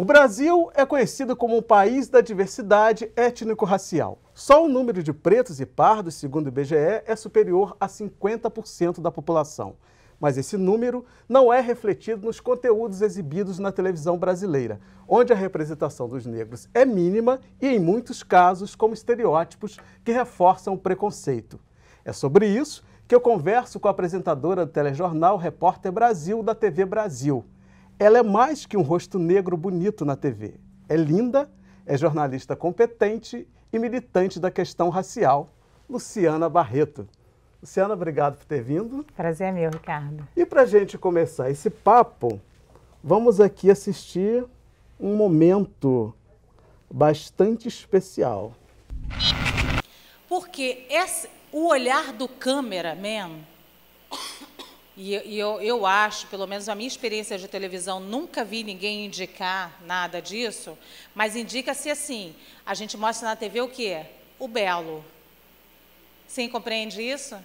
O Brasil é conhecido como um país da diversidade étnico-racial. Só o número de pretos e pardos, segundo o IBGE, é superior a 50% da população. Mas esse número não é refletido nos conteúdos exibidos na televisão brasileira, onde a representação dos negros é mínima e, em muitos casos, como estereótipos que reforçam o preconceito. É sobre isso que eu converso com a apresentadora do telejornal Repórter Brasil, da TV Brasil. Ela é mais que um rosto negro bonito na TV. É linda, é jornalista competente e militante da questão racial, Luciana Barreto. Luciana, obrigado por ter vindo. Prazer é meu, Ricardo. E para a gente começar esse papo, vamos aqui assistir um momento bastante especial. Porque o olhar do cameraman, e eu acho, pelo menos a minha experiência de televisão, nunca vi ninguém indicar nada disso, mas indica-se assim, a gente mostra na TV o quê? O belo. Sim, compreende isso?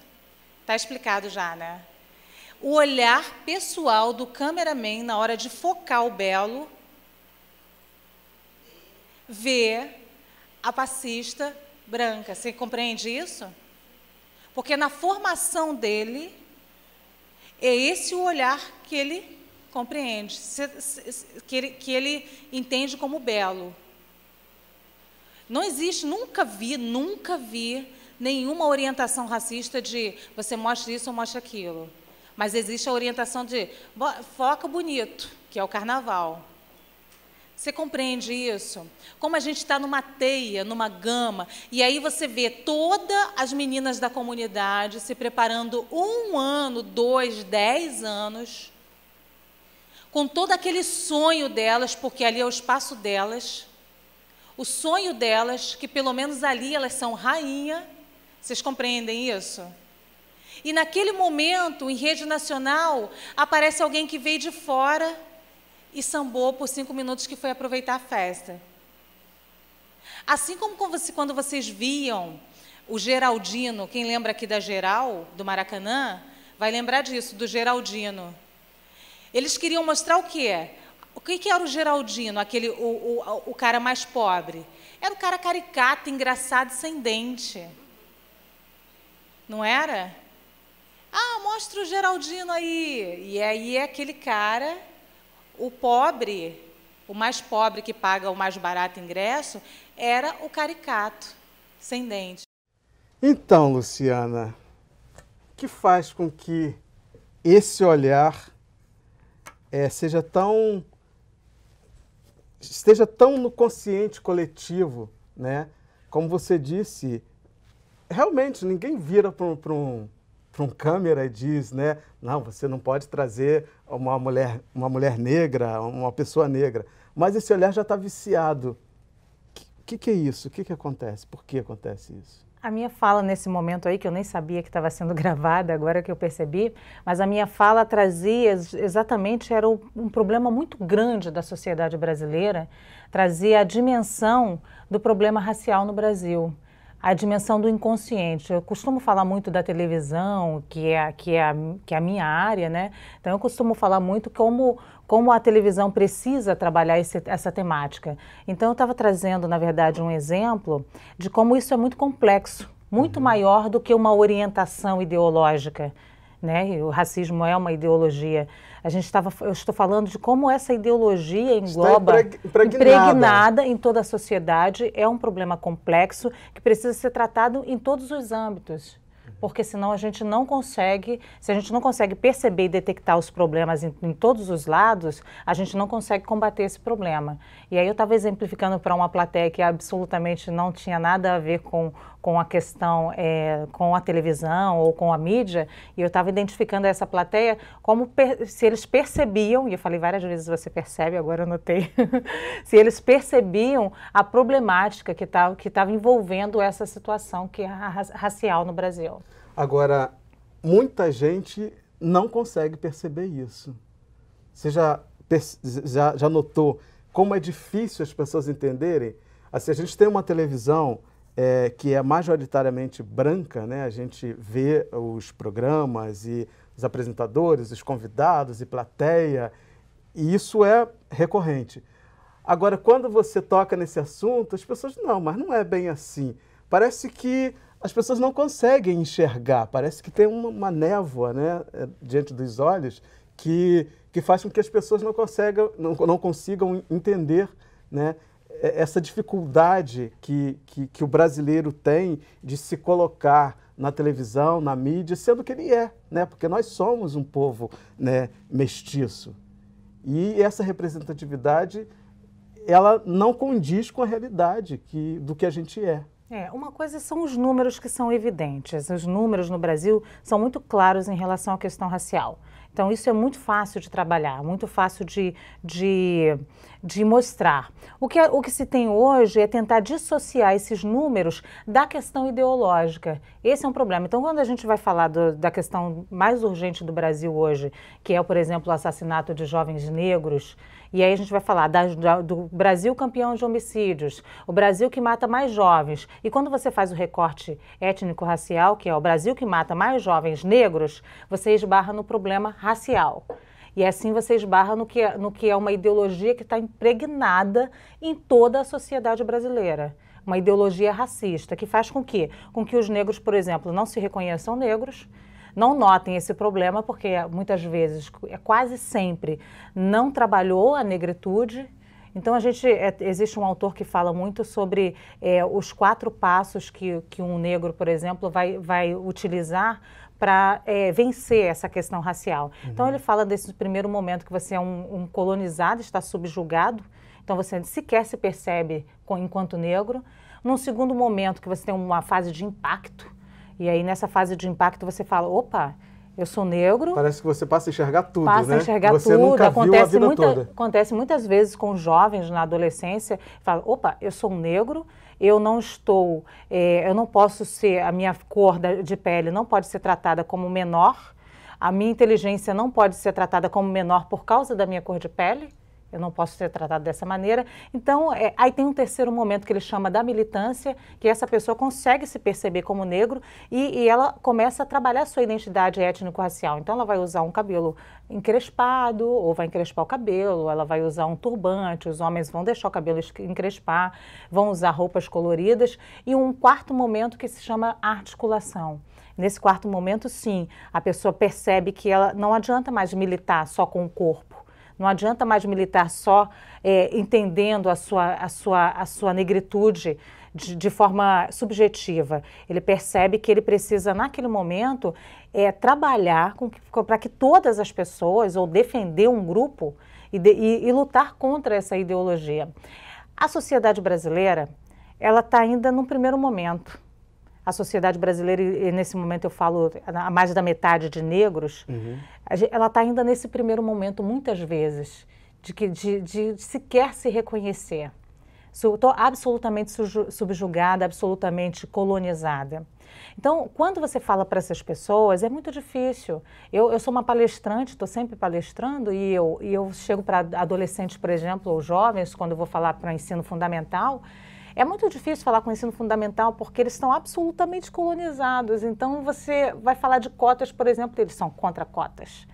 Está explicado já, né? O olhar pessoal do cameraman na hora de focar o belo, vê a passista branca. Você compreende isso? Porque na formação dele, é esse o olhar que ele compreende, que ele entende como belo. Não existe, nunca vi nenhuma orientação racista de você mostra isso ou mostra aquilo. Mas existe a orientação de foca bonito, que é o carnaval. Você compreende isso? Como a gente está numa teia, numa gama, e aí você vê todas as meninas da comunidade se preparando 1 ano, 2, 10 anos, com todo aquele sonho delas, porque ali é o espaço delas, o sonho delas, que pelo menos ali elas são rainha. Vocês compreendem isso? E naquele momento, em rede nacional, aparece alguém que veio de fora e sambou por 5 minutos, que foi aproveitar a festa. Assim como quando vocês viam o Geraldino, quem lembra aqui da Geral, do Maracanã, vai lembrar disso, do Geraldino. Eles queriam mostrar o quê? O que era o Geraldino, o cara mais pobre? Era o cara caricato, engraçado e sem dente. Não era? Ah, mostra o Geraldino aí. E aí é aquele cara, o pobre, o mais pobre que paga o mais barato ingresso, era o caricato, sem dente. Então, Luciana, o que faz com que esse olhar esteja tão no consciente coletivo, né? Como você disse, realmente ninguém vira para um câmera e diz, né, não, você não pode trazer uma mulher negra, uma pessoa negra. Mas esse olhar já está viciado. O que é isso? O que acontece? Por que acontece isso? A minha fala nesse momento aí, que eu nem sabia que estava sendo gravada, agora que eu percebi, mas a minha fala trazia exatamente, era um problema muito grande da sociedade brasileira, trazia a dimensão do problema racial no Brasil. A dimensão do inconsciente. Eu costumo falar muito da televisão, que é a minha área, né? Então eu costumo falar muito como a televisão precisa trabalhar essa temática. Então eu estava trazendo, na verdade, um exemplo de como isso é muito complexo, muito maior do que uma orientação ideológica, né? O racismo é uma ideologia. Eu estou falando de como essa ideologia engloba, impregnada em toda a sociedade, é um problema complexo que precisa ser tratado em todos os âmbitos. Porque senão a gente não consegue, se a gente não consegue perceber e detectar os problemas em todos os lados, a gente não consegue combater esse problema. E aí eu estava exemplificando para uma plateia que absolutamente não tinha nada a ver com a questão, com a televisão ou com a mídia, e eu estava identificando essa plateia como se eles percebiam, e eu falei várias vezes, você percebe, agora eu notei, se eles percebiam a problemática que estava envolvendo essa situação que é racial no Brasil. Agora, muita gente não consegue perceber isso. Você já notou como é difícil as pessoas entenderem? Assim, a gente tem uma televisão que é majoritariamente branca, né? A gente vê os programas e os apresentadores, os convidados e plateia, e isso é recorrente. Agora, quando você toca nesse assunto, as pessoas, não, mas não é bem assim. Parece que as pessoas não conseguem enxergar, parece que tem uma névoa, né, diante dos olhos que faz com que as pessoas não consigam entender, né, essa dificuldade que o brasileiro tem de se colocar na televisão, na mídia, sendo que ele é, né, porque nós somos um povo, né, mestiço. E essa representatividade, ela não condiz com a realidade do que a gente é. Uma coisa são os números que são evidentes. Os números no Brasil são muito claros em relação à questão racial. Então, isso é muito fácil de trabalhar, muito fácil de mostrar. O que se tem hoje é tentar dissociar esses números da questão ideológica. Esse é um problema. Então, quando a gente vai falar da questão mais urgente do Brasil hoje, que é, por exemplo, o assassinato de jovens negros, e aí a gente vai falar do Brasil campeão de homicídios, o Brasil que mata mais jovens. E quando você faz o recorte étnico-racial, que é o Brasil que mata mais jovens negros, você esbarra no problema racial. E assim você esbarra no que é uma ideologia que está impregnada em toda a sociedade brasileira. Uma ideologia racista, que faz com que os negros, por exemplo, não se reconheçam negros, não notem esse problema, porque muitas vezes, quase sempre, não trabalhou a negritude. Então, existe um autor que fala muito sobre os 4 passos que um negro, por exemplo, vai utilizar para vencer essa questão racial. Uhum. Então, ele fala desse primeiro momento que você é um colonizado, está subjugado, então você sequer se percebe enquanto negro. Num segundo momento, que você tem uma fase de impacto, e aí nessa fase de impacto você fala, opa, eu sou negro. Parece que você passa a enxergar tudo, passa a enxergar você tudo. Nunca viu a vida toda. Acontece muitas vezes com jovens na adolescência, fala, opa, eu sou um negro, eu não posso ser, a minha cor de pele não pode ser tratada como menor, a minha inteligência não pode ser tratada como menor por causa da minha cor de pele. Eu não posso ser tratado dessa maneira. Então, aí tem um terceiro momento que ele chama da militância, que essa pessoa consegue se perceber como negro e ela começa a trabalhar a sua identidade étnico-racial. Então, ela vai usar um cabelo encrespado, ou vai encrespar o cabelo, ela vai usar um turbante, os homens vão deixar o cabelo encrespar, vão usar roupas coloridas. E um quarto momento que se chama articulação. Nesse quarto momento, sim, a pessoa percebe que ela não adianta mais militar só com o corpo. Não adianta mais militar só entendendo a sua negritude de forma subjetiva. Ele percebe que ele precisa, naquele momento, trabalhar para que todas as pessoas, ou defender um grupo e lutar contra essa ideologia. A sociedade brasileira, ela está ainda no primeiro momento. A sociedade brasileira, e nesse momento eu falo a mais da metade de negros, uhum. Ela está ainda nesse primeiro momento, muitas vezes, de sequer se reconhecer. Estou absolutamente subjugada, absolutamente colonizada. Então, quando você fala para essas pessoas, é muito difícil. Eu sou uma palestrante, estou sempre palestrando, e eu chego para adolescentes, por exemplo, ou jovens, quando eu vou falar para ensino fundamental. É muito difícil falar com o ensino fundamental porque eles estão absolutamente colonizados. Então, você vai falar de cotas, por exemplo, eles são contra cotas.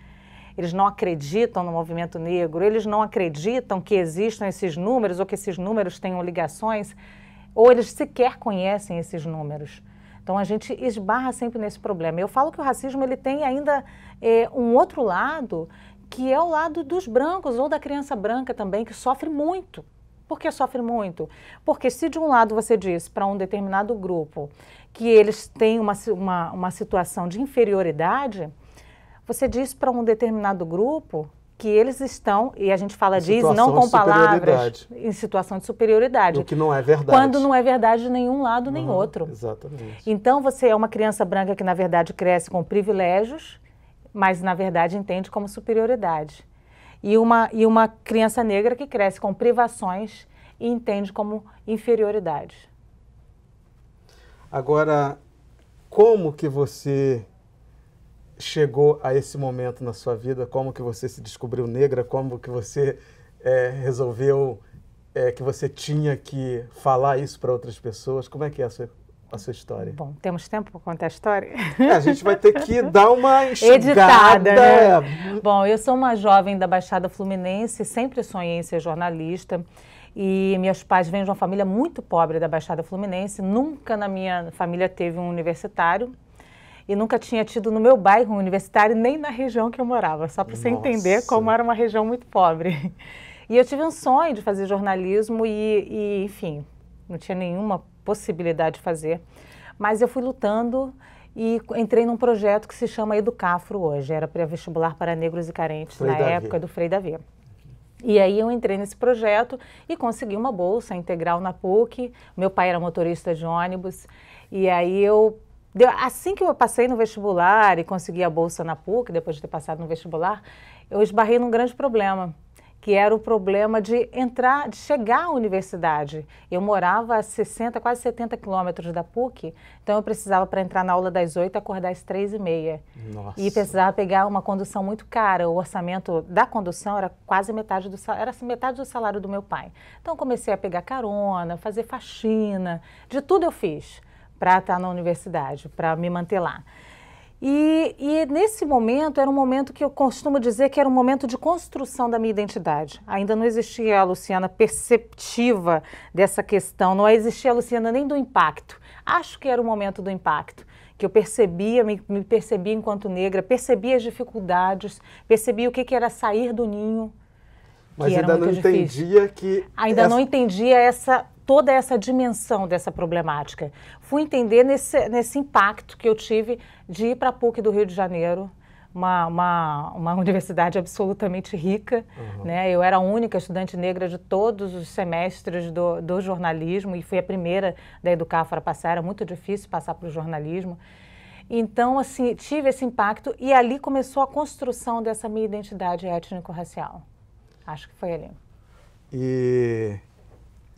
Eles não acreditam no movimento negro, eles não acreditam que existam esses números ou que esses números tenham ligações, ou eles sequer conhecem esses números. Então, a gente esbarra sempre nesse problema. Eu falo que o racismo ele tem ainda um outro lado, que é o lado dos brancos ou da criança branca também, que sofre muito. Por que sofre muito? Porque se de um lado você diz para um determinado grupo que eles têm uma situação de inferioridade, você diz para um determinado grupo que eles estão, e a gente fala diz não com palavras, em situação de superioridade. O que não é verdade. Quando não é verdade de nenhum lado nem outro. Exatamente. Então você é uma criança branca que na verdade cresce com privilégios, mas na verdade entende como superioridade. E uma criança negra que cresce com privações e entende como inferioridade. Agora, como que você chegou a esse momento na sua vida? Como que você se descobriu negra? Como que você resolveu que você tinha que falar isso para outras pessoas? Como é que é a sua história? Bom, temos tempo para contar a história? A gente vai ter que dar uma editada, né? Bom, eu sou uma jovem da Baixada Fluminense, sempre sonhei em ser jornalista. E meus pais vêm de uma família muito pobre da Baixada Fluminense. Nunca na minha família teve um universitário. E nunca tinha tido no meu bairro um universitário, nem na região que eu morava. Só para você entender como era uma região muito pobre. E eu tive um sonho de fazer jornalismo enfim, não tinha nenhuma possibilidade de fazer. Mas eu fui lutando e entrei num projeto que se chama Educafro hoje. Era pré-vestibular para negros e carentes, na época do Frei Davi. E aí eu entrei nesse projeto e consegui uma bolsa integral na PUC. Meu pai era motorista de ônibus. E aí assim que eu passei no vestibular e consegui a bolsa na PUC, depois de ter passado no vestibular, eu esbarrei num grande problema, que era o problema de chegar à universidade. Eu morava a 60, quase 70 quilômetros da PUC, então eu precisava, para entrar na aula das 8, acordar às 3h30. Nossa. E precisava pegar uma condução muito cara. O orçamento da condução era quase metade do salário do meu pai. Então eu comecei a pegar carona, fazer faxina, de tudo eu fiz para estar na universidade, para me manter lá. E nesse momento, era um momento que eu costumo dizer que era um momento de construção da minha identidade. Ainda não existia a Luciana perceptiva dessa questão, não existia a Luciana nem do impacto. Acho que era o momento do impacto, que eu percebia, me percebia enquanto negra, percebia as dificuldades, percebia o que era sair do ninho. Mas ainda não entendia que... Ainda não entendia toda essa dimensão dessa problemática. Fui entender nesse impacto que eu tive de ir para a PUC do Rio de Janeiro, uma universidade absolutamente rica. Né? Eu era a única estudante negra de todos os semestres do jornalismo e fui a primeira da Educafro a passar. Era muito difícil passar para o jornalismo. Então, assim, tive esse impacto e ali começou a construção dessa minha identidade étnico-racial. Acho que foi ali.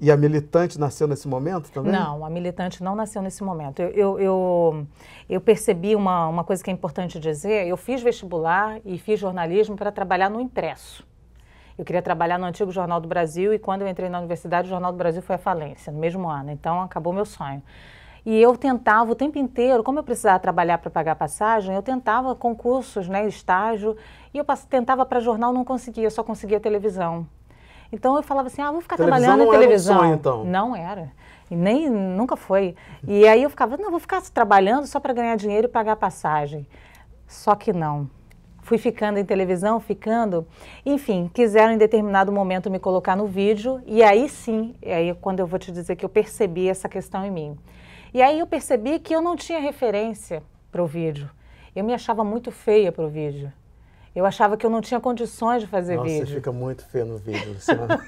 E a militante nasceu nesse momento também? Não, a militante não nasceu nesse momento. Eu percebi uma coisa que é importante dizer. Eu fiz vestibular e fiz jornalismo para trabalhar no impresso. Eu queria trabalhar no antigo Jornal do Brasil e quando eu entrei na universidade, o Jornal do Brasil foi à falência, no mesmo ano. Então, acabou meu sonho. E eu tentava o tempo inteiro, como eu precisava trabalhar para pagar passagem, eu tentava concursos, né, estágio, e eu tentava para jornal, não conseguia, só conseguia televisão. Então eu falava assim, vou ficar trabalhando em televisão. Não era um sonho, então? Não era, e nem nunca foi. E aí eu ficava, não, vou ficar trabalhando só para ganhar dinheiro e pagar passagem. Só que não. Fui ficando em televisão, enfim, quiseram em determinado momento me colocar no vídeo, e aí sim, quando eu vou te dizer que eu percebi essa questão em mim. E aí eu percebi que eu não tinha referência para o vídeo. Eu me achava muito feia para o vídeo. Eu achava que eu não tinha condições de fazer vídeo. Nossa, você fica muito feia no vídeo, Luciana.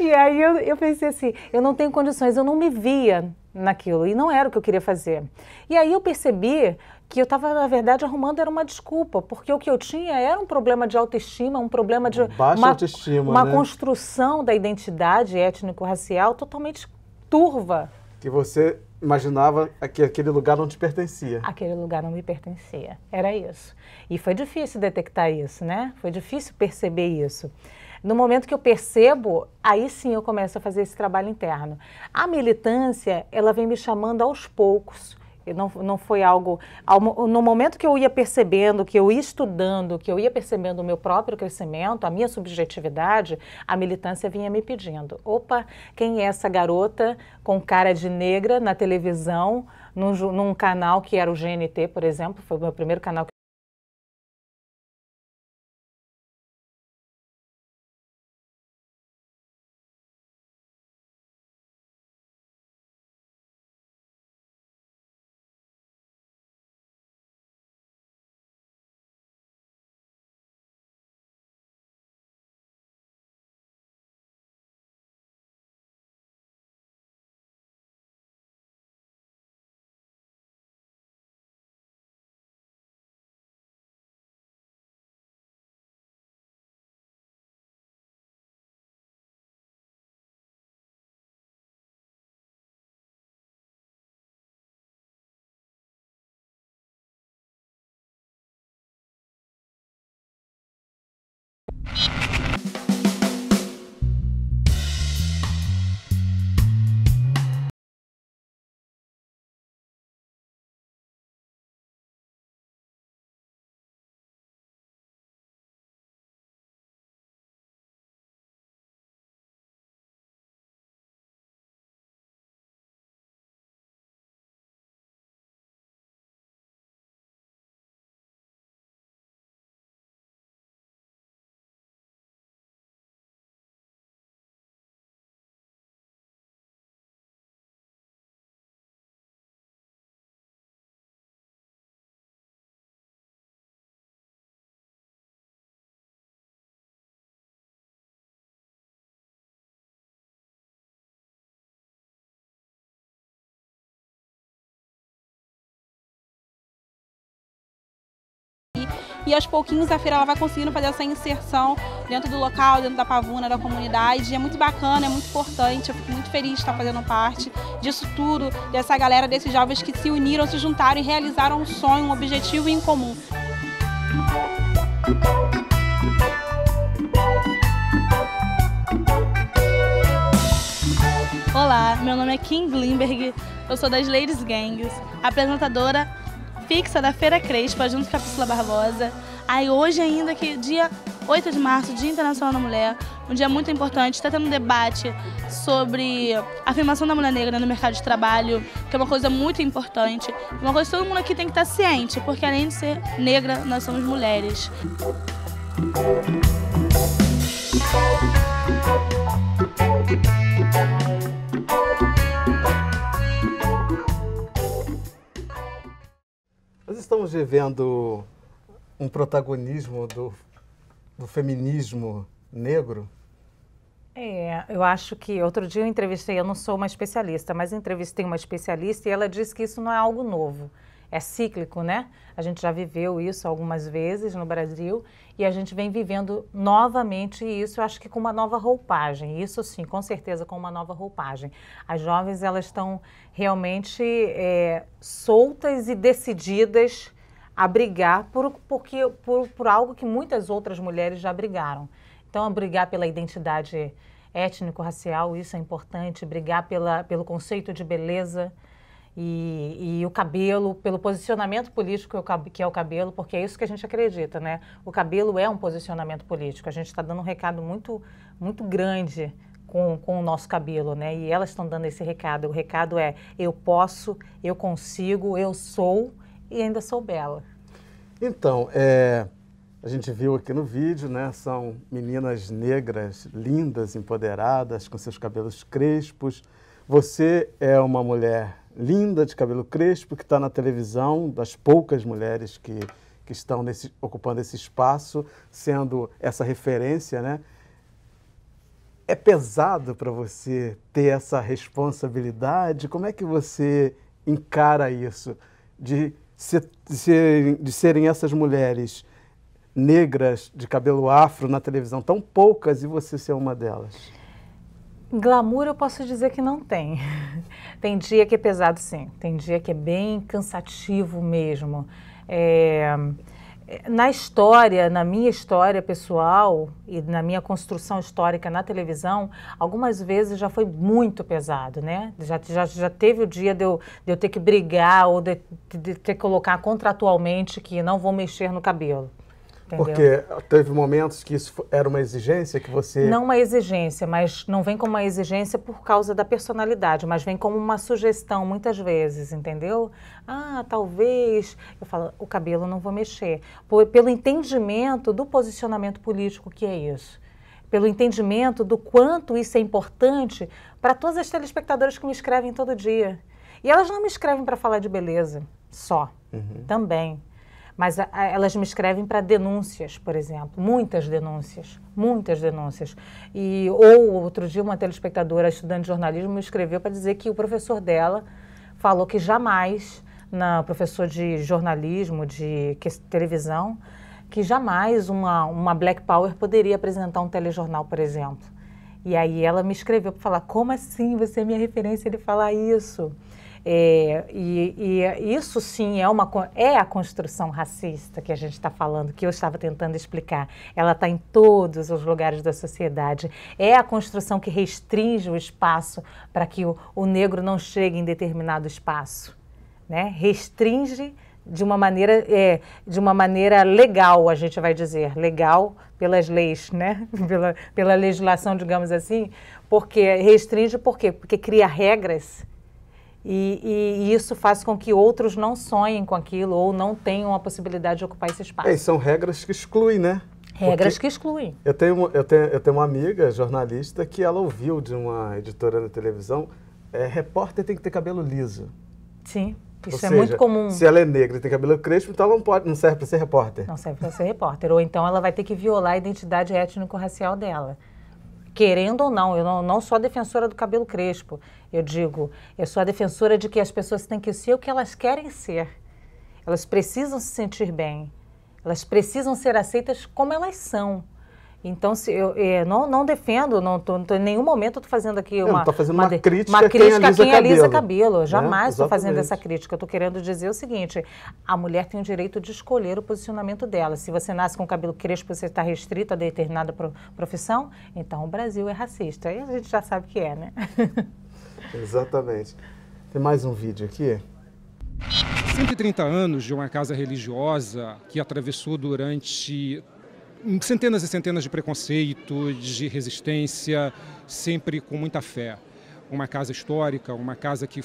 E aí eu pensei assim, eu não tenho condições, eu não me via naquilo. E não era o que eu queria fazer. E aí eu percebi que eu estava, na verdade, arrumando era uma desculpa, porque o que eu tinha era um problema de autoestima, um problema de... Baixa autoestima, uma né? construção da identidade étnico-racial totalmente turva. Que você imaginava que aquele lugar não te pertencia. Aquele lugar não me pertencia, era isso. E foi difícil detectar isso, né? Foi difícil perceber isso. No momento que eu percebo, aí sim eu começo a fazer esse trabalho interno. A militância, ela vem me chamando aos poucos. Não foi algo... No momento que eu ia percebendo, que eu ia estudando, que eu ia percebendo o meu próprio crescimento, a minha subjetividade, a militância vinha me pedindo. Opa, quem é essa garota com cara de negra na televisão, num canal que era o GNT, por exemplo, foi o meu primeiro canal que e aos pouquinhos a feira ela vai conseguindo fazer essa inserção dentro do local, dentro da pavuna, da comunidade. E é muito bacana, é muito importante, eu fico muito feliz de estar fazendo parte disso tudo, dessa galera, desses jovens que se uniram, se juntaram e realizaram um sonho, um objetivo em comum. Olá, meu nome é Kim Glimberg, eu sou das Ladies Gangs, apresentadora fixa da Feira Crespa, junto com a Priscila Barbosa. Aí hoje ainda, que dia 8 de março, Dia Internacional da Mulher, um dia muito importante, está tendo um debate sobre a afirmação da mulher negra no mercado de trabalho, que é uma coisa muito importante, uma coisa que todo mundo aqui tem que estar ciente, porque além de ser negra, nós somos mulheres. Nós estamos vivendo um protagonismo do feminismo negro? Eu acho que outro dia eu entrevistei, eu não sou uma especialista, mas entrevistei uma especialista e ela disse que isso não é algo novo, é cíclico, né? A gente já viveu isso algumas vezes no Brasil e a gente vem vivendo novamente isso, eu acho que com uma nova roupagem, isso sim, com certeza com uma nova roupagem. As jovens, elas estão realmente soltas e decididas a brigar por algo que muitas outras mulheres já brigaram. Então, a brigar pela identidade étnico-racial, isso é importante, brigar pelo conceito de beleza e o cabelo, pelo posicionamento político que é o cabelo, porque é isso que a gente acredita, né? O cabelo é um posicionamento político, a gente está dando um recado muito, muito grande com o nosso cabelo, né? E elas estão dando esse recado, o recado é: eu posso, eu consigo, eu sou e ainda sou bela. Então, a gente viu aqui no vídeo, né? São meninas negras, lindas, empoderadas, com seus cabelos crespos. Você é uma mulher linda, de cabelo crespo, que está na televisão, das poucas mulheres que estão ocupando esse espaço, sendo essa referência, né? É pesado para você ter essa responsabilidade? Como é que você encara isso? De serem essas mulheres negras de cabelo afro na televisão, tão poucas, e você ser uma delas? Glamour eu posso dizer que não tem. Tem dia que é pesado, sim. Tem dia que é bem cansativo mesmo. Na minha história pessoal e na minha construção histórica na televisão, algumas vezes já foi muito pesado, né? Já teve o dia de eu ter que brigar ou de ter que colocar contratualmente que não vou mexer no cabelo. Entendeu? Porque teve momentos que isso era uma exigência que você... Não uma exigência, mas não vem como uma exigência por causa da personalidade, mas vem como uma sugestão muitas vezes, entendeu? Ah, talvez... Eu falo, o cabelo não vou mexer. Pelo entendimento do posicionamento político que é isso. Pelo entendimento do quanto isso é importante para todas as telespectadoras que me escrevem todo dia. E elas não me escrevem para falar de beleza só, também. Mas elas me escrevem para denúncias, por exemplo, muitas denúncias. Ou outro dia uma telespectadora, estudante de jornalismo, me escreveu para dizer que o professor dela falou que jamais, professor de jornalismo, de televisão, que jamais uma Black Power poderia apresentar um telejornal, por exemplo. E aí ela me escreveu para falar: como assim você é minha referência de falar isso? Isso sim é a construção racista que a gente está falando, que eu estava tentando explicar. Ela está em todos os lugares da sociedade. É a construção que restringe o espaço para que o negro não chegue em determinado espaço, né? Restringe de uma maneira legal, a gente vai dizer, legal pelas leis, né? pela legislação, digamos assim, porque restringe por quê? Porque cria regras. E isso faz com que outros não sonhem com aquilo ou não tenham a possibilidade de ocupar esse espaço. São regras que excluem, né? Regras que excluem. Eu tenho uma amiga jornalista que ela ouviu de uma editora da televisão: repórter tem que ter cabelo liso. Sim, isso Ou seja, muito comum. Se ela é negra e tem cabelo crespo, então não serve para ser repórter. Não serve para ser repórter. Ou então ela vai ter que violar a identidade étnico-racial dela. Querendo ou não, eu não sou a defensora do cabelo crespo. Eu sou a defensora de que as pessoas têm que ser o que elas querem ser. Elas precisam se sentir bem. Elas precisam ser aceitas como elas são. Então, se eu não defendo, em nenhum momento eu estou fazendo aqui uma crítica a quem alisa cabelo. Né? Jamais estou fazendo essa crítica. Eu estou querendo dizer o seguinte, a mulher tem o direito de escolher o posicionamento dela. Se você nasce com cabelo crespo, você está restrito a determinada profissão, então o Brasil é racista. Aí a gente já sabe que é, né? Exatamente. Tem mais um vídeo aqui. 130 anos de uma casa religiosa que atravessou durante centenas e centenas de preconceitos, de resistência, sempre com muita fé. Uma casa histórica, uma casa que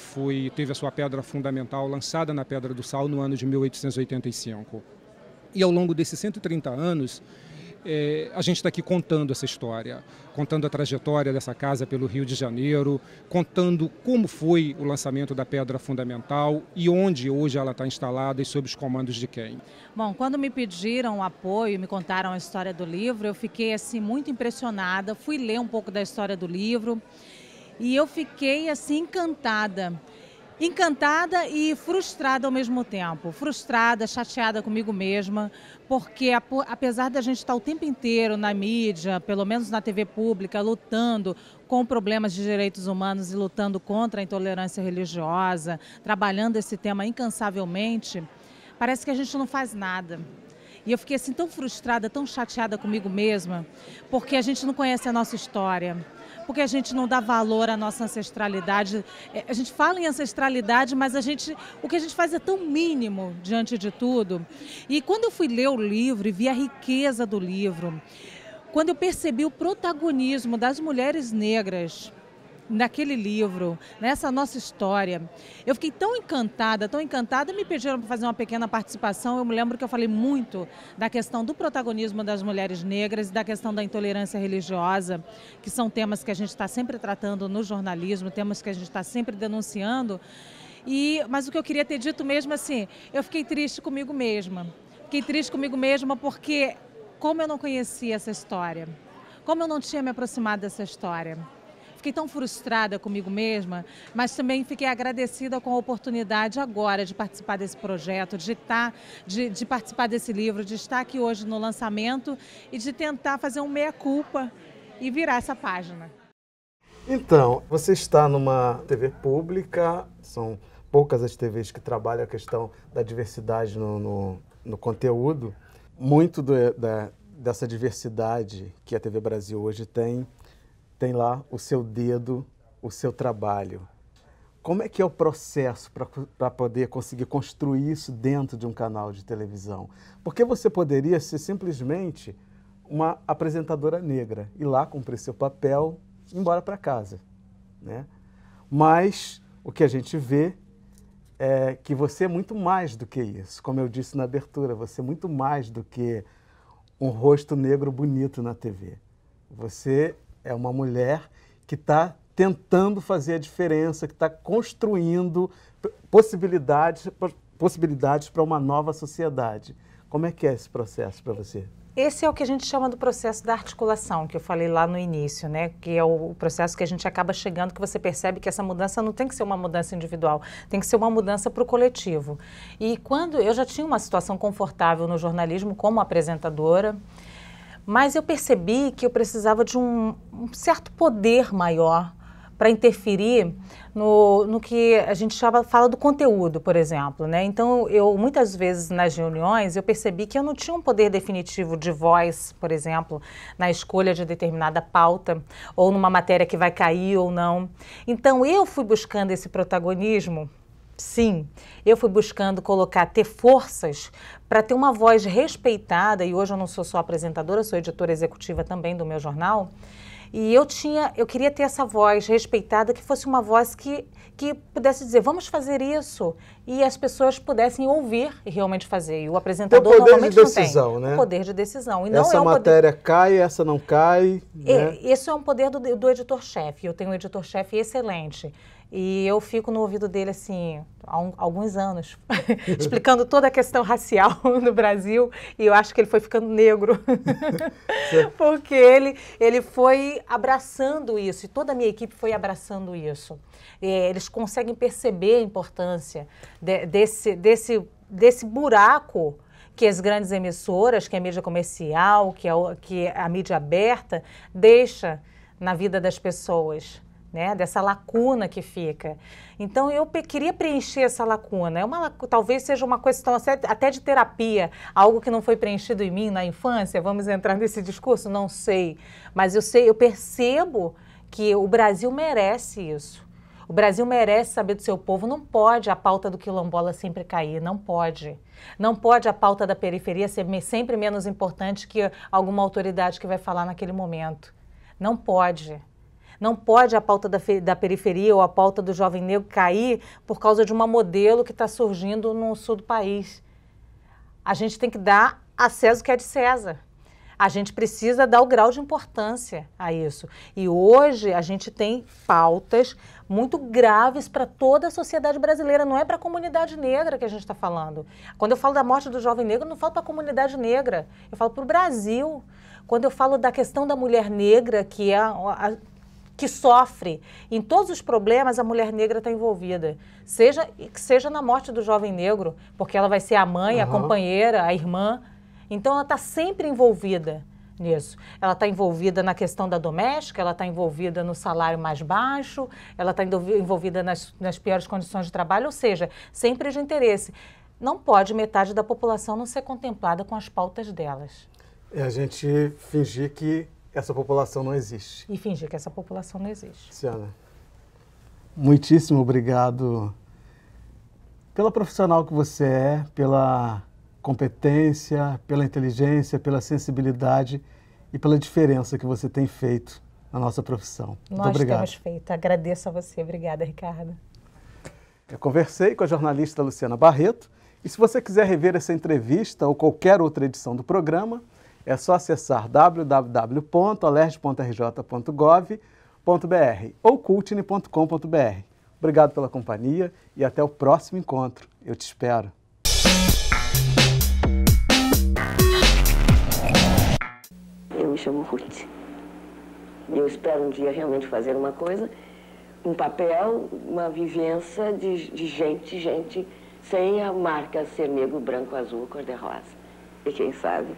teve a sua pedra fundamental lançada na Pedra do Sal no ano de 1885. E ao longo desses 130 anos, a gente está aqui contando essa história, contando a trajetória dessa casa pelo Rio de Janeiro, contando como foi o lançamento da pedra fundamental e onde hoje ela está instalada e sob os comandos de quem. Bom, quando me pediram o apoio, me contaram a história do livro, eu fiquei assim muito impressionada, fui ler um pouco da história do livro e eu fiquei assim encantada. Encantada e frustrada ao mesmo tempo. Frustrada, chateada comigo mesma, porque apesar da gente estar o tempo inteiro na mídia, pelo menos na TV pública, lutando com problemas de direitos humanos e lutando contra a intolerância religiosa, trabalhando esse tema incansavelmente, parece que a gente não faz nada. E eu fiquei assim tão frustrada, tão chateada comigo mesma, porque a gente não conhece a nossa história. Porque a gente não dá valor à nossa ancestralidade. A gente fala em ancestralidade, mas o que a gente faz é tão mínimo diante de tudo. E quando eu fui ler o livro e vi a riqueza do livro, quando eu percebi o protagonismo das mulheres negras naquele livro, nessa nossa história, eu fiquei tão encantada, me pediram para fazer uma pequena participação. Eu me lembro que eu falei muito da questão do protagonismo das mulheres negras e da questão da intolerância religiosa, que são temas que a gente está sempre tratando no jornalismo, temas que a gente está sempre denunciando. Mas o que eu queria ter dito mesmo assim, eu fiquei triste comigo mesma. Fiquei triste comigo mesma porque como eu não conhecia essa história, como eu não tinha me aproximado dessa história. Fiquei tão frustrada comigo mesma, mas também fiquei agradecida com a oportunidade agora de participar desse projeto, de participar desse livro, de estar aqui hoje no lançamento e de tentar fazer um meia-culpa e virar essa página. Então, você está numa TV pública, são poucas as TVs que trabalham a questão da diversidade no conteúdo. Muito dessa diversidade que a TV Brasil hoje tem lá o seu dedo, o seu trabalho. Como é que é o processo para poder conseguir construir isso dentro de um canal de televisão? Porque você poderia ser simplesmente uma apresentadora negra, ir lá cumprir seu papel e ir embora para casa, né? Mas o que a gente vê é que você é muito mais do que isso. Como eu disse na abertura, você é muito mais do que um rosto negro bonito na TV. Você é uma mulher que está tentando fazer a diferença, que está construindo possibilidades para uma nova sociedade. Como é que é esse processo para você? Esse é o que a gente chama do processo da articulação, que eu falei lá no início, né? Que é o processo que a gente acaba chegando, que você percebe que essa mudança não tem que ser uma mudança individual, tem que ser uma mudança para o coletivo. E quando eu já tinha uma situação confortável no jornalismo como apresentadora, mas eu percebi que eu precisava de um certo poder maior para interferir no que a gente fala do conteúdo, por exemplo, né? Então, muitas vezes nas reuniões, eu percebi que eu não tinha um poder definitivo de voz, por exemplo, na escolha de determinada pauta, ou numa matéria que vai cair ou não. Então, eu fui buscando esse protagonismo. Sim, eu fui buscando ter forças para ter uma voz respeitada, e hoje eu não sou só apresentadora, sou editora executiva também do meu jornal, e eu queria ter essa voz respeitada, que fosse uma voz que pudesse dizer, vamos fazer isso, e as pessoas pudessem ouvir e realmente fazer, e o apresentador normalmente não tem. Né? O poder de decisão. E não essa matéria cai, essa não cai. Né? Esse é um poder do editor-chefe, eu tenho um editor-chefe excelente. E eu fico no ouvido dele, assim, há alguns anos, explicando toda a questão racial no Brasil, e eu acho que ele foi ficando negro, porque ele foi abraçando isso, e toda a minha equipe foi abraçando isso. Eles conseguem perceber a importância desse buraco que as grandes emissoras, que a mídia comercial, que a mídia aberta deixa na vida das pessoas, né? Dessa lacuna que fica. Então, eu queria preencher essa lacuna. Talvez seja uma questão até de terapia, algo que não foi preenchido em mim na infância. Vamos entrar nesse discurso? Não sei. Mas eu percebo que o Brasil merece isso. O Brasil merece saber do seu povo. Não pode a pauta do quilombola sempre cair, não pode. Não pode a pauta da periferia ser sempre menos importante que alguma autoridade que vai falar naquele momento. Não pode. Não pode a pauta da periferia ou a pauta do jovem negro cair por causa de uma modelo que está surgindo no sul do país. A gente tem que dar a César o que é de César. A gente precisa dar o grau de importância a isso. E hoje a gente tem pautas muito graves para toda a sociedade brasileira, não é para a comunidade negra que a gente está falando. Quando eu falo da morte do jovem negro, eu não falo para a comunidade negra, eu falo para o Brasil. Quando eu falo da questão da mulher negra, que sofre, em todos os problemas a mulher negra está envolvida. Seja na morte do jovem negro, porque ela vai ser a mãe, a companheira, a irmã. Então, ela está sempre envolvida nisso. Ela está envolvida na questão da doméstica, ela está envolvida no salário mais baixo, ela está envolvida nas piores condições de trabalho, ou seja, sempre de interesse. Não pode metade da população não ser contemplada com as pautas delas. É a gente fingir que essa população não existe. E fingir que essa população não existe. Luciana, muitíssimo obrigado pela profissional que você é, pela competência, pela inteligência, pela sensibilidade e pela diferença que você tem feito na nossa profissão. Muito obrigado. Nós temos feito. Agradeço a você. Obrigada, Ricardo. Eu conversei com a jornalista Luciana Barreto e se você quiser rever essa entrevista ou qualquer outra edição do programa, é só acessar www.alerj.rj.gov.br ou cultine.com.br. Obrigado pela companhia e até o próximo encontro. Eu te espero. Eu me chamo Ruth. Eu espero um dia realmente fazer uma coisa, um papel, uma vivência de gente sem a marca ser negro, branco, azul, cor-de-rosa. E quem sabe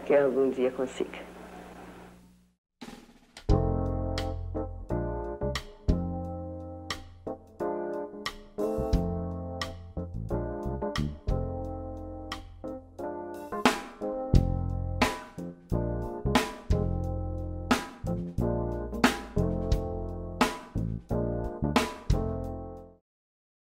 que algum dia consiga.